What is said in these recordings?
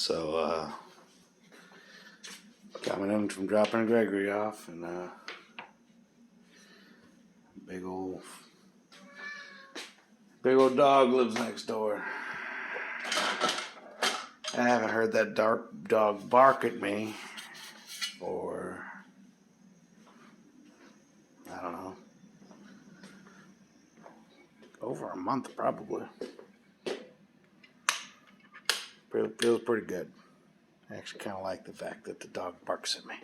So, coming in from dropping Gregory off, and big old dog lives next door. I haven't heard that dark dog bark at me for, I don't know, over a month probably. Feels pretty good. I actually kind of like the fact that the dog barks at me.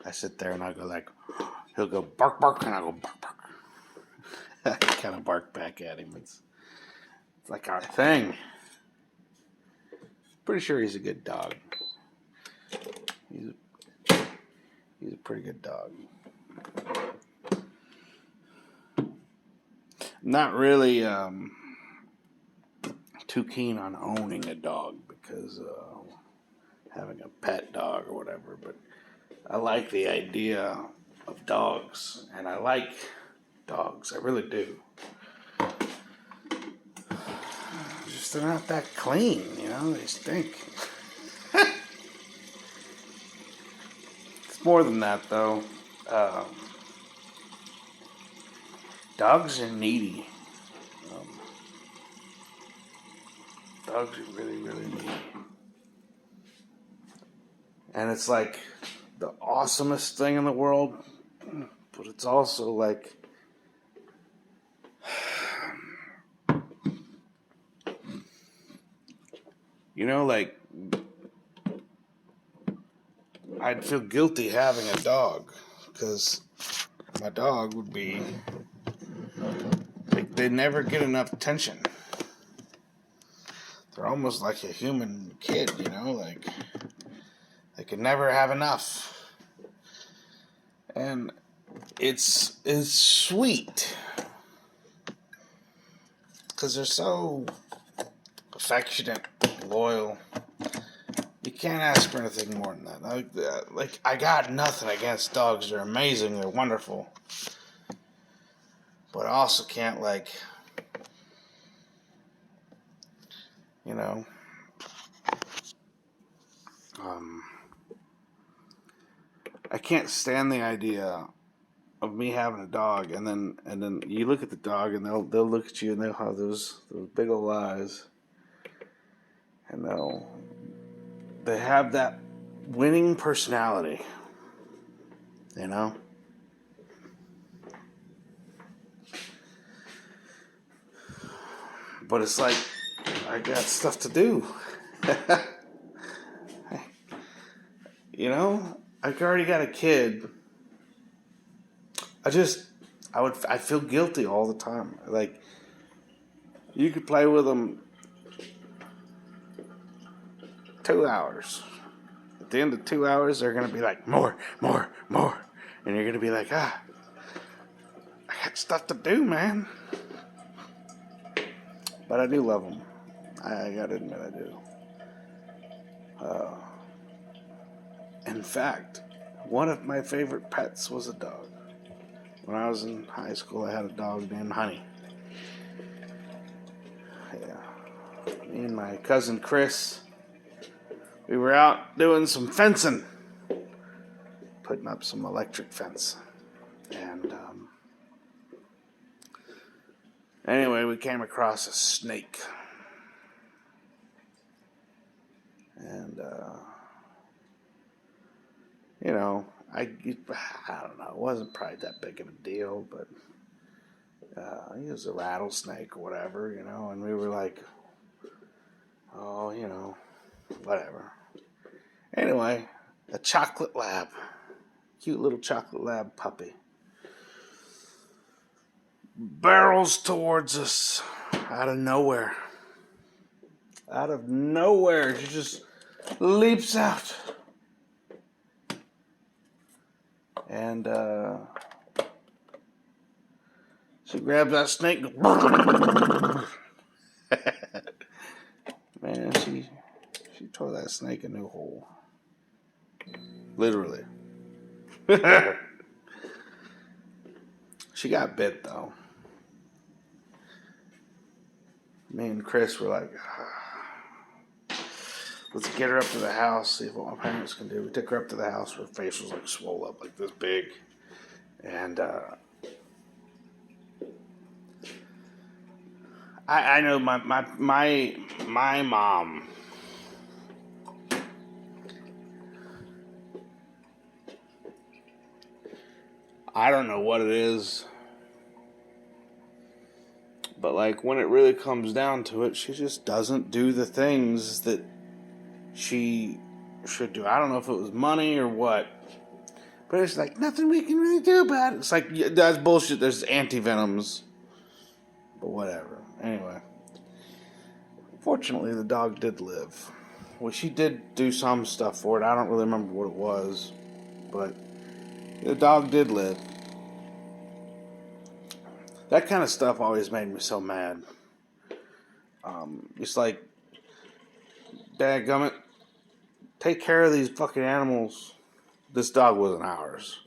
I sit there and I go like, he'll go bark, bark, and I go bark, bark. I kind of bark back at him. It's like our thing. Pretty sure he's a good dog. He's a pretty good dog. Not really too keen on owning a dog because having a pet dog or whatever, but I like the idea of dogs, and I like dogs. I really do. Just they're not that clean, you know. They stink. It's more than that, though. Dogs are needy. Dogs are really, really needy. And it's like the awesomest thing in the world, but it's also like, you know, like, I'd feel guilty having a dog because my dog would be, like, they never get enough attention. They're almost like a human kid, you know, like, they can never have enough. And it's sweet because they're so affectionate, loyal. You can't ask for anything more than that. Like, I got nothing against dogs. They're amazing. They're wonderful. But I also can't, like, you know, I can't stand the idea of me having a dog, and then you look at the dog, and they'll look at you, and they'll have those big old eyes, and they have that winning personality, you know. But it's like, I got stuff to do. You know, I already got a kid. I feel guilty all the time. Like, you could play with them 2 hours. At the end of 2 hours, they're going to be like, more. And you're going to be like, I got stuff to do, man. But I do love them. I got to admit I do. In fact, one of my favorite pets was a dog. When I was in high school, I had a dog named Honey. Yeah. Me and my cousin Chris, we were out doing some fencing, putting up some electric fence. And anyway, we came across a snake. And, you know, I don't know, it wasn't probably that big of a deal, but it was a rattlesnake or whatever, you know, and we were like, oh, you know, whatever. Anyway, a chocolate lab, cute little chocolate lab puppy, barrels towards us out of nowhere. She just leaps out. And she grabs that snake. Man, she tore that snake a new hole. Literally. She got bit, though. Me and Chris were like, let's get her up to the house, see what my parents can do. We took her up to the house. Her face was like swole up like this big. And I know my mom. I don't know what it is, but like when it really comes down to it, she just doesn't do the things that she should do. I don't know if it was money or what, but it's like nothing we can really do about it. It's like that's bullshit. There's anti-venoms, but whatever. Anyway, fortunately, the dog did live. Well, she did do some stuff for it. I don't really remember what it was, but the dog did live. That kind of stuff always made me so mad. It's like, dadgummit, take care of these fucking animals. This dog wasn't ours,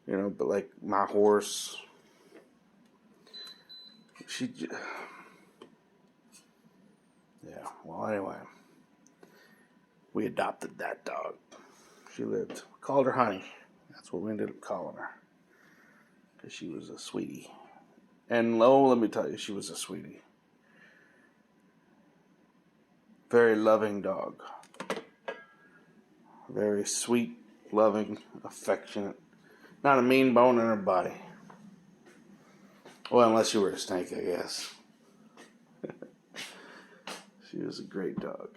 but like my horse, yeah, well, anyway, we adopted that dog. She lived. We called her Honey. That's what we ended up calling her. Because she was a sweetie. And let me tell you, she was a sweetie. Very loving dog. Very sweet, loving, affectionate. Not a mean bone in her body. Well, unless you were a snake, I guess. She was a great dog.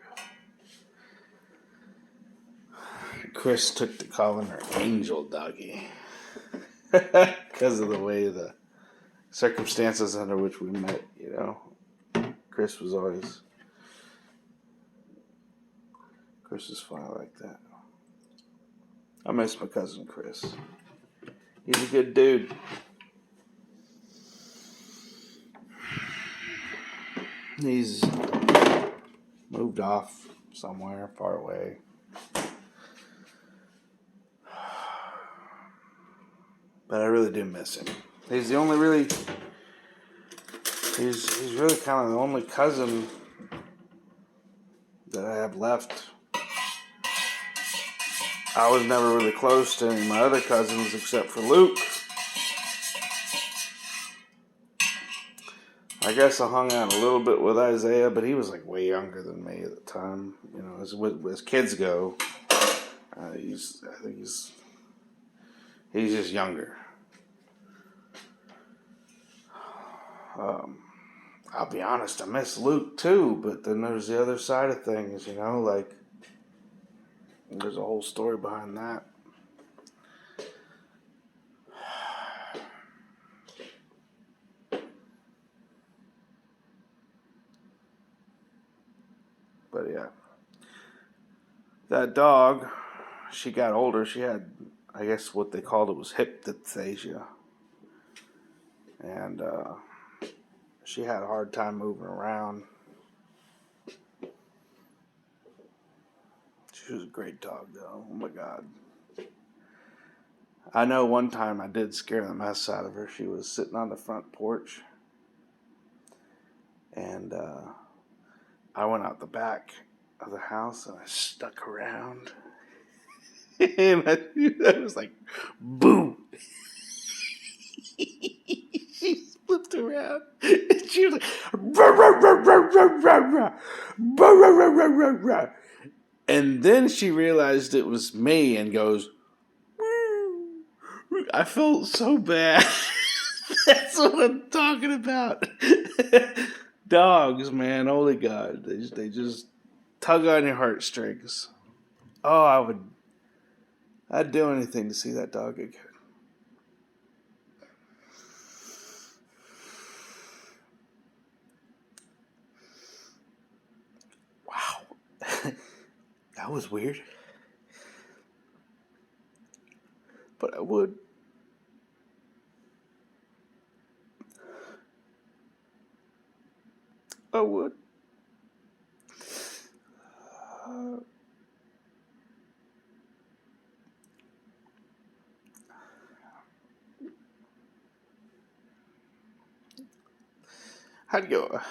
Chris took to calling her Angel Doggy. Because of the way the circumstances under which we met, Chris was fine like that. I miss my cousin Chris. He's a good dude. He's moved off somewhere far away. But I really do miss him. He's really kind of the only cousin that I have left. I was never really close to any of my other cousins except for Luke. I guess I hung out a little bit with Isaiah, but he was like way younger than me at the time. As kids go, I think he's just younger. I'll be honest, I miss Luke too, but then there's the other side of things, like there's a whole story behind that. But yeah, that dog, she got older. She had, I guess what they called it was hip dysplasia. And she had a hard time moving around. She was a great dog, though. Oh, my God. I know one time I did scare the mess out of her. She was sitting on the front porch. And I went out the back of the house and I stuck around. And I was like, boom. She flipped around. And she was like, rah, rah, rah, rah, rah, rah, rah, rah, rah, rah, rah, rah. And then she realized it was me and goes, I felt so bad. That's what I'm talking about. Dogs, man, holy God. They just tug on your heartstrings. Oh, I'd do anything to see that dog again. Wow. That was weird. But I would. I would. I'd go.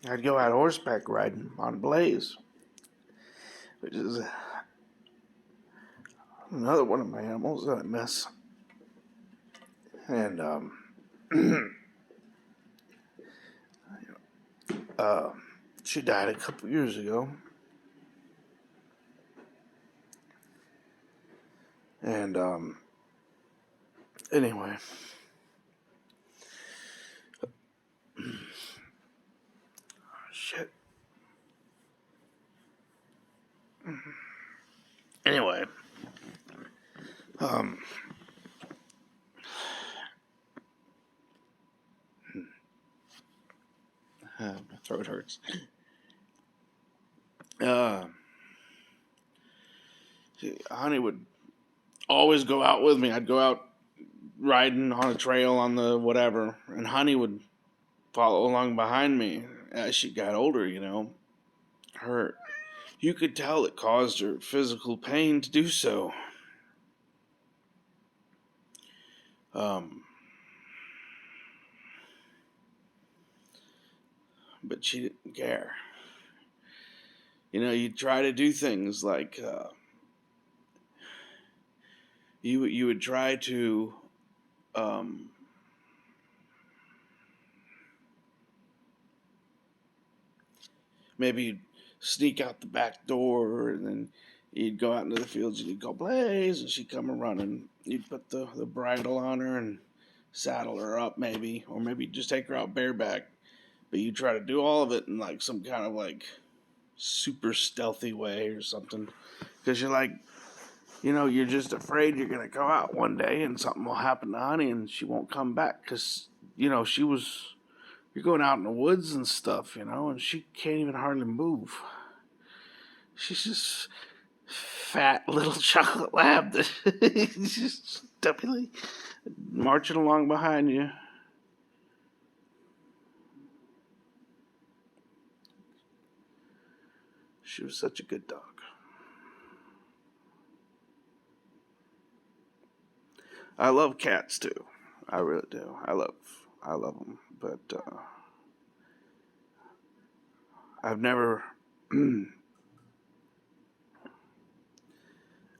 I'd go out horseback riding on Blaze, which is another one of my animals that I miss. And she died a couple years ago. And anyway, shit. Anyway, um, my throat hurts. Honey would always go out with me. I'd go out riding on a trail on the whatever, and Honey would follow along behind me as she got older. Her, you could tell it caused her physical pain to do so. But she didn't care. You try to do things like you would try to maybe sneak out the back door, and then you'd go out into the fields and you'd go, Blaze, and she'd come running. You'd put the bridle on her and saddle her up maybe, or maybe just take her out bareback. But you try to do all of it in like some kind of like super stealthy way or something, because you're like, you're just afraid you're gonna go out one day and something will happen to Honey and she won't come back, because you're going out in the woods and stuff, and she can't even hardly move. She's just fat little chocolate lab that just definitely marching along behind you. She was such a good dog. I love cats too. I really do. I love them, but I've never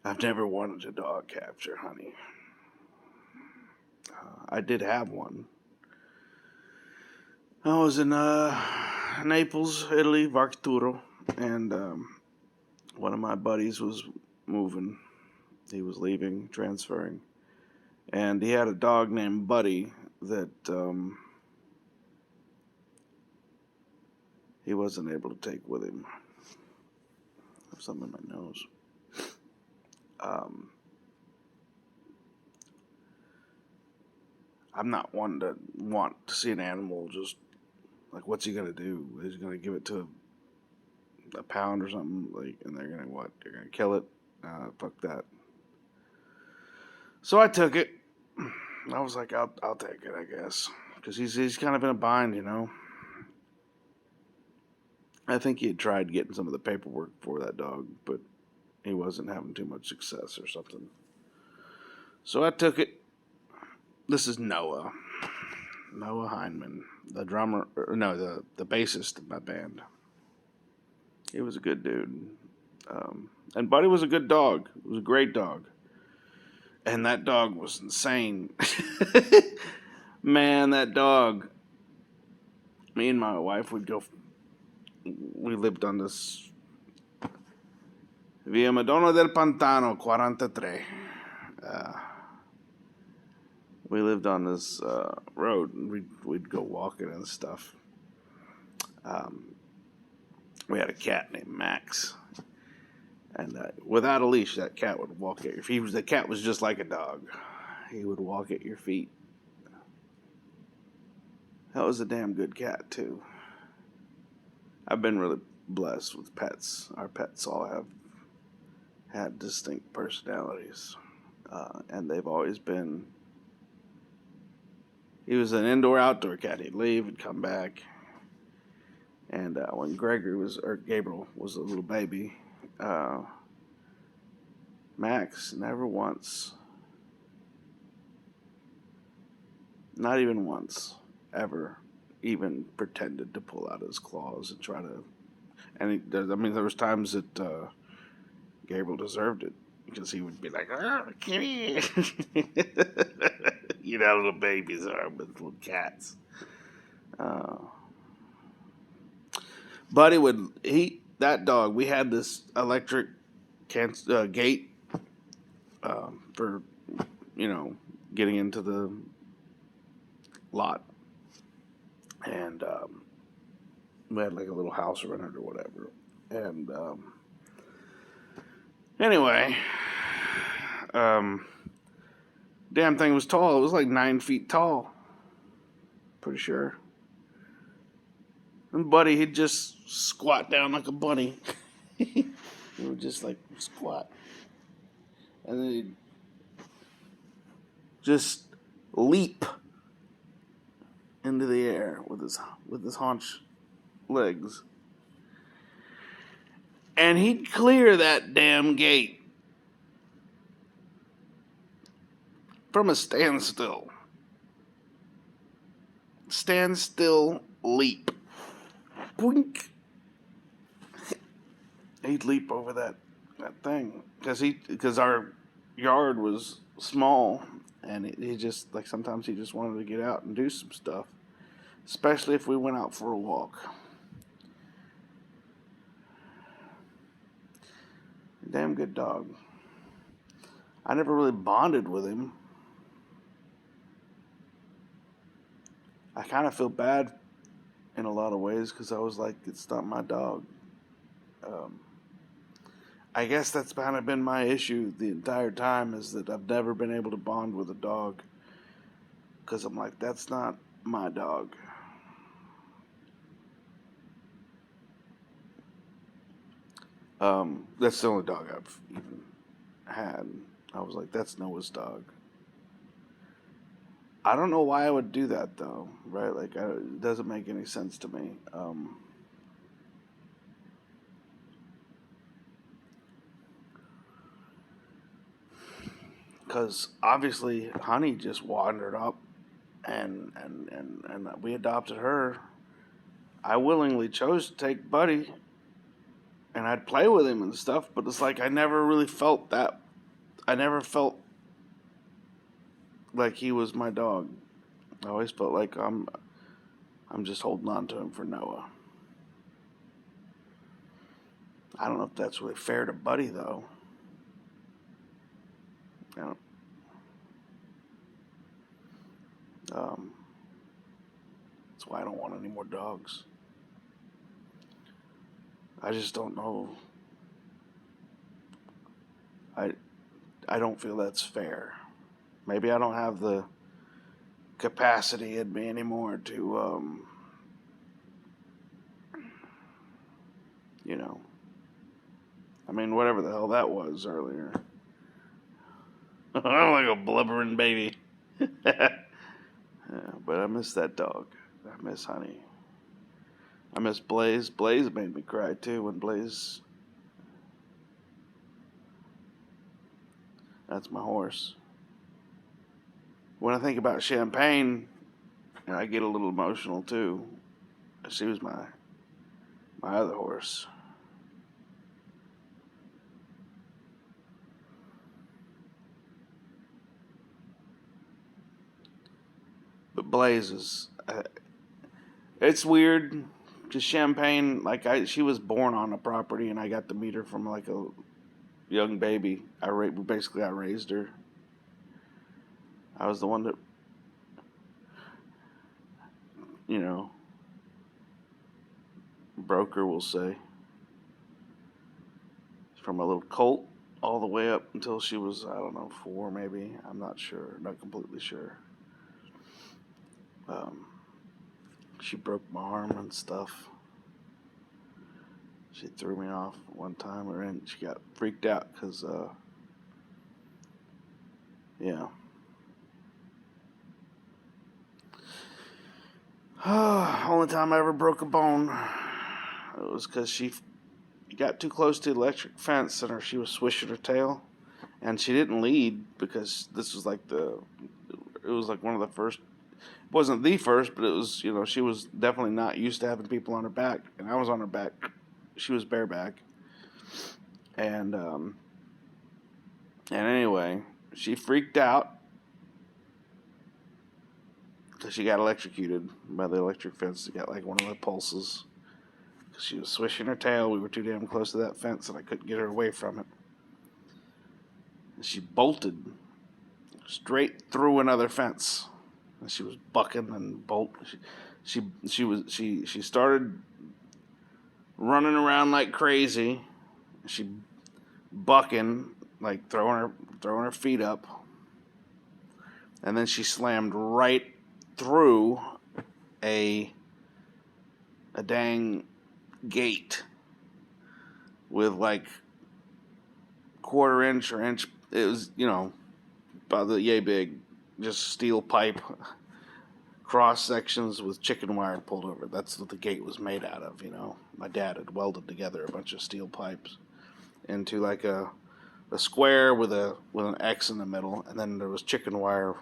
I've never wanted a dog capture Honey. I did have one. I was in Naples, Italy, Varcaturo, and one of my buddies was moving. He was leaving, transferring, and he had a dog named Buddy that he wasn't able to take with him. I have something in my nose. I'm not one to want to see an animal just like, what's he gonna do? Is he gonna give it to a pound or something? Like, and they're gonna what? They're gonna kill it? Fuck that. So I took it. I was like, I'll take it, I guess, because he's kind of in a bind. I think he had tried getting some of the paperwork for that dog, but he wasn't having too much success or something. So I took it. This is Noah Heineman, the drummer, no, the bassist of my band. He was a good dude. And Buddy was a good dog. It was a great dog. And that dog was insane. Man, that dog. Me and my wife would go. We lived on this Via Madonna del Pantano, 43. We lived on this road, and we'd go walking and stuff. We had a cat named Max, and without a leash, that cat would walk at your feet. The cat was just like a dog. He would walk at your feet. That was a damn good cat too. I've been really blessed with pets. Our pets all have had distinct personalities, and they've always been. He was an indoor-outdoor cat. He'd leave and come back. And when Gabriel was a little baby, Max never once, not even once, ever even pretended to pull out his claws and try to. And there was times that Gabriel deserved it because he would be like, "Oh, kitty," little babies are with little cats. Uh, Buddy would that dog. We had this electric gate for getting into the lot, and we had like a little house around it or whatever. And anyway, damn thing was tall. It was like 9 feet tall. Pretty sure. And Buddy, he'd just squat down like a bunny. He would just like squat. And then he'd just leap into the air with his haunch legs. And he'd clear that damn gate from a standstill. Standstill leap. Boink. He'd leap over that thing because our yard was small, and he just like sometimes he just wanted to get out and do some stuff, especially if we went out for a walk. Damn good dog. I never really bonded with him. I kind of feel bad in a lot of ways because I was like, it's not my dog. I guess that's kind of been my issue the entire time, is that I've never been able to bond with a dog because I'm like, that's not my dog. That's the only dog I've even had. I was like, that's Noah's dog. I don't know why I would do that though, right? Like, it doesn't make any sense to me. Because obviously Honey just wandered up, and we adopted her. I willingly chose to take Buddy, and I'd play with him and stuff, but it's like I never really felt that. I never felt like he was my dog. I always felt like I'm just holding on to him for Noah. I don't know if that's really fair to Buddy though. That's why I don't want any more dogs. I just don't know. I don't feel that's fair. Maybe I don't have the capacity in me anymore to, I mean, whatever the hell that was earlier. I'm like a blubbering baby. Yeah, but I miss that dog. I miss Honey. I miss Blaze. Blaze made me cry too when Blaze. That's my horse. When I think about Champagne, I get a little emotional too. She was my other horse. But Blaze is. It's weird. Just Champagne, she was born on a property, and I got to meet her from like a young baby. I raised her. I was the one that, broke her, we'll say. From a little colt all the way up until she was, I don't know, 4 maybe. I'm not sure. Not completely sure. She broke my arm and stuff. She threw me off one time, and she got freaked out because, yeah. Only time I ever broke a bone, it was because she got too close to the electric fence, and she was swishing her tail, and she didn't lead because this was like it was like one of the first. wasn't the first, but it was, she was definitely not used to having people on her back, and I was on her back. She was bareback, and anyway, she freaked out because she got electrocuted by the electric fence. She got like one of the pulses. She was swishing her tail. We were too damn close to that fence, and I couldn't get her away from it. And she bolted straight through another fence. And she was bucking and She started running around like crazy. She bucking, like throwing her feet up, and then she slammed right through a dang gate with like quarter-inch or inch. It was, about the yay big, just steel pipe cross sections with chicken wire pulled over. That's what the gate was made out of. My dad had welded together a bunch of steel pipes into like a square with an X in the middle, and then there was chicken wire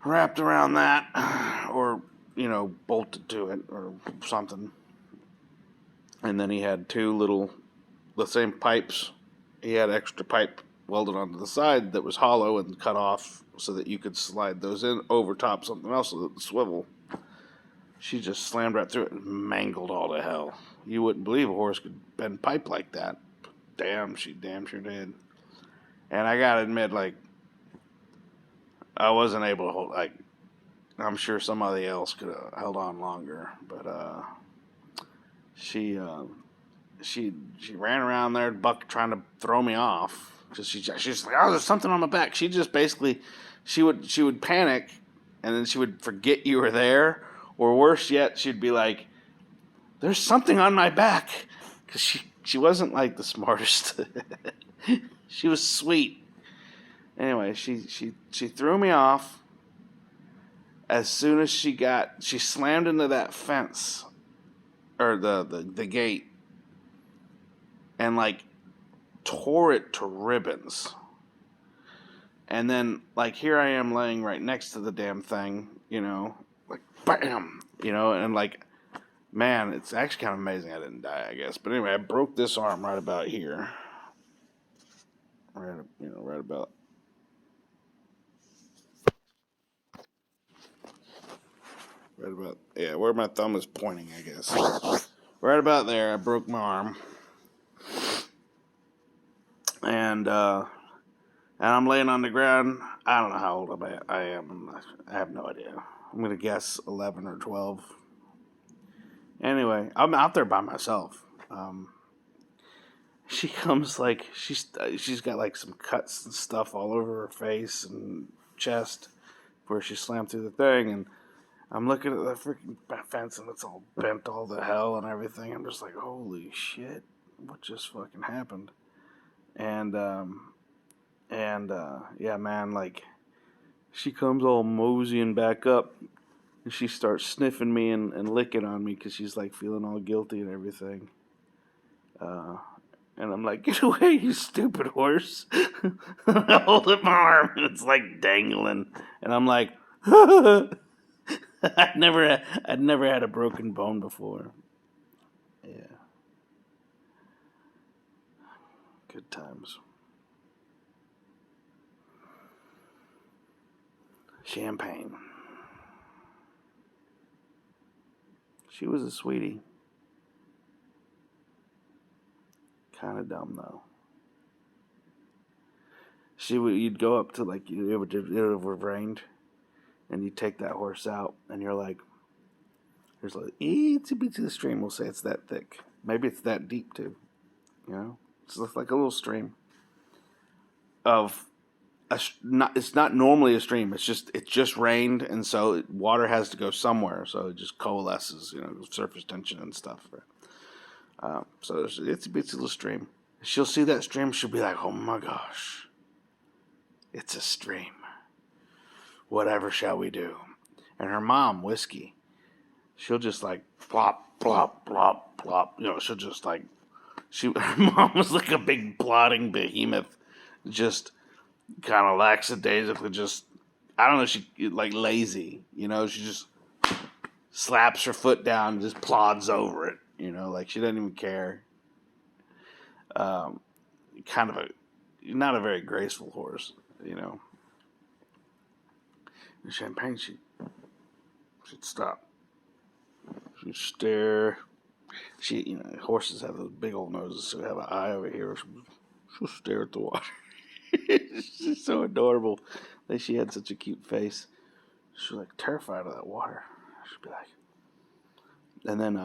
wrapped around that, or bolted to it or something. And then he had the same pipes. He had extra pipe welded onto the side that was hollow and cut off so that you could slide those in over top something else with the swivel. She just slammed right through it and mangled all to hell. You wouldn't believe a horse could bend pipe like that. Damn, she damn sure did. And I gotta admit, like, I wasn't able to hold, like, I'm sure somebody else could have held on longer, but she ran around there, buck, trying to throw me off, because she's like, oh, there's something on my back. She just basically, she would panic, and then she would forget you were there, or worse yet, she'd be like, there's something on my back, because she wasn't like the smartest. She was sweet. Anyway, she threw me off. As soon as she slammed into that fence, or the gate, and like tore it to ribbons. And then, like, here I am laying right next to the damn thing, like bam, and like, man, it's actually kind of amazing I didn't die, I guess. But anyway, I broke this arm right about here. Right about. Right about, yeah, where my thumb is pointing, I guess. Right about there, I broke my arm. And I'm laying on the ground. I don't know how old I am. I have no idea. I'm going to guess 11 or 12. Anyway, I'm out there by myself. She comes like, she's got like some cuts and stuff all over her face and chest where she slammed through the thing, and I'm looking at the freaking fence, and it's all bent all to hell and everything. I'm just like, holy shit, what just fucking happened? And yeah, man, like, she comes all moseying back up, and she starts sniffing me and licking on me because she's like feeling all guilty and everything. And I'm like, get away, you stupid horse. I hold up my arm, and it's like dangling, and I'm like, I'd never had a broken bone before. Yeah. Good times. Champagne. She was a sweetie. Kind of dumb though. You'd go up to, like, it would rained, and you take that horse out, and you're like, there's like itsy bitsy stream. We'll say it's that thick. Maybe it's that deep too. It's just like a little stream of it's not normally a stream. It's just rained, and so water has to go somewhere. So it just coalesces, surface tension and stuff. So it's a bitsy little stream. She'll see that stream. She'll be like, oh my gosh, it's a stream. Whatever shall we do? And her mom, Whiskey, she'll just like plop, plop, plop, plop. She'll just like, her mom was like a big plodding behemoth, just kind of lackadaisically just I don't know. She like lazy, She just slaps her foot down and just plods over it, like she doesn't even care. Um, Kind of not a very graceful horse, In Champagne, she'd stop. She'd stare. Horses have those big old noses, so they have an eye over here. She'll stare at the water. She's so adorable. Like she had such a cute face. She's like terrified of that water. She'd be like, and then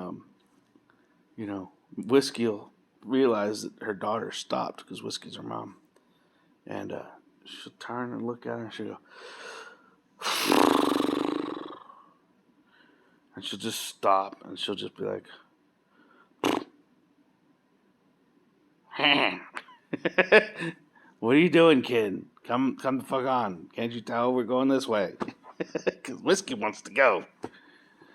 Whiskey will realize that her daughter stopped because Whiskey's her mom, and she'll turn and look at her and she'll go, and she'll just stop and she'll just be like, "What are you doing, kid? Come the fuck on! Can't you tell we're going this way?" Because Whiskey wants to go.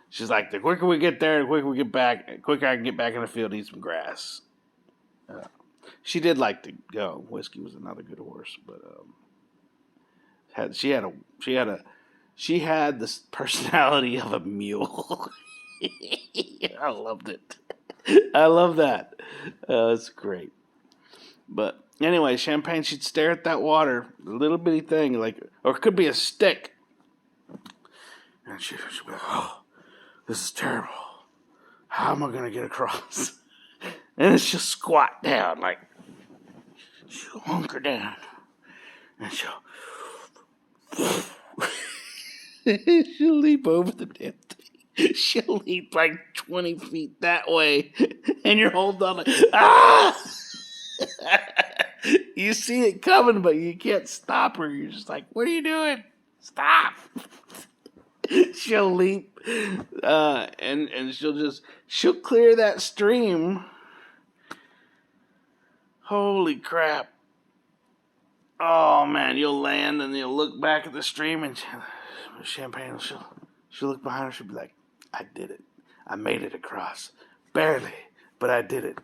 She's like, the quicker we get there, the quicker we get back, the quicker I can get back in the field and eat some grass. She did like to go. Whiskey was another good horse, but she had the personality of a mule. I loved it. I love that. It's great. But anyway, Champagne, she'd stare at that water, the little bitty thing, or it could be a stick, and she'd be like, "Oh, this is terrible. How am I gonna get across?" And she'll squat down, she'll hunker down, and she'll she'll leap over the damn thing. She'll leap like 20 feet that way, and you're holding on ah! You see it coming, but you can't stop her. You're just like, what are you doing? Stop! She'll leap, and she'll clear that stream. Holy crap. Oh man, you'll land and you'll look back at the stream and Champagne, she'll look behind her, she'll be like, I did it. I made it across. Barely, but I did it.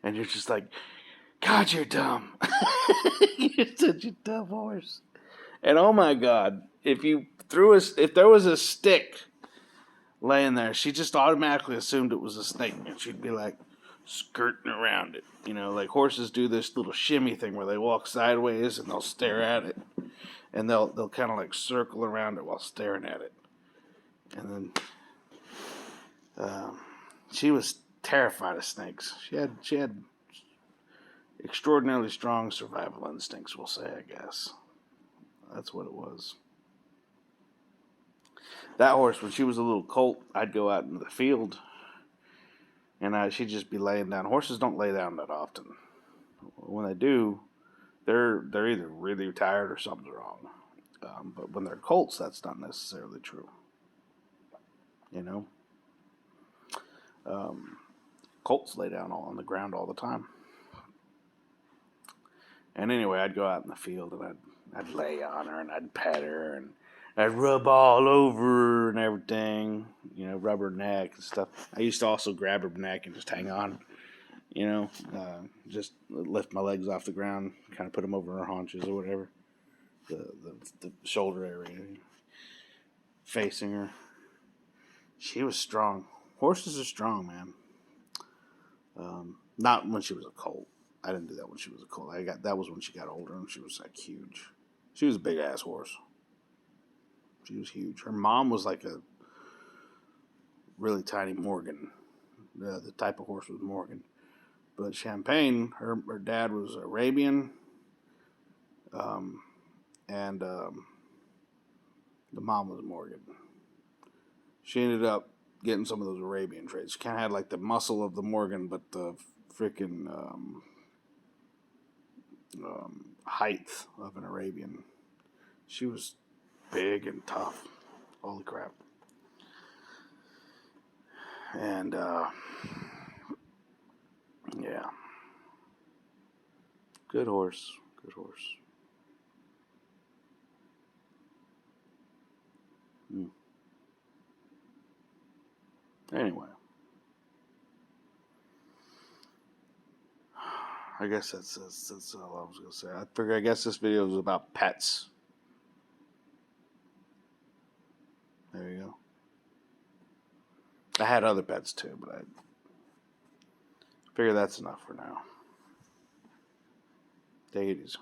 And you're just like, God, you're dumb. You're such a dumb horse. And oh my God, if there was a stick laying there, she just automatically assumed it was a snake, and she'd be like skirting around it. Like horses do this little shimmy thing where they walk sideways and they'll stare at it, and they'll kind of like circle around it while staring at it. And then she was terrified of snakes. She had extraordinarily strong survival instincts, we'll say, I guess. That's what it was. That horse, when she was a little colt, I'd go out into the field, and she'd just be laying down. Horses don't lay down that often. When they do, they're either really tired or something's wrong. But when they're colts, that's not necessarily true. Colts lay down all on the ground all the time. And anyway, I'd go out in the field and I'd lay on her and I'd pet her and I'd rub all over her and everything, rub her neck and stuff. I used to also grab her neck and just hang on, just lift my legs off the ground, kind of put them over her haunches or whatever, the shoulder area, facing her. She was strong. Horses are strong, man. Not when she was a colt. I didn't do that when she was a colt. That was when she got older and she was like huge. She was a big ass horse. She was huge. Her mom was like a really tiny Morgan. The type of horse was Morgan. But Champagne, her dad was Arabian. And the mom was Morgan. She ended up getting some of those Arabian traits. She kind of had like the muscle of the Morgan, but the freaking height of an Arabian. She was big and tough. Holy crap. And yeah. Good horse. Good horse. Anyway. I guess that's all I was going to say. I guess this video was about pets. I had other pets too, but I figure that's enough for now. Take it easy.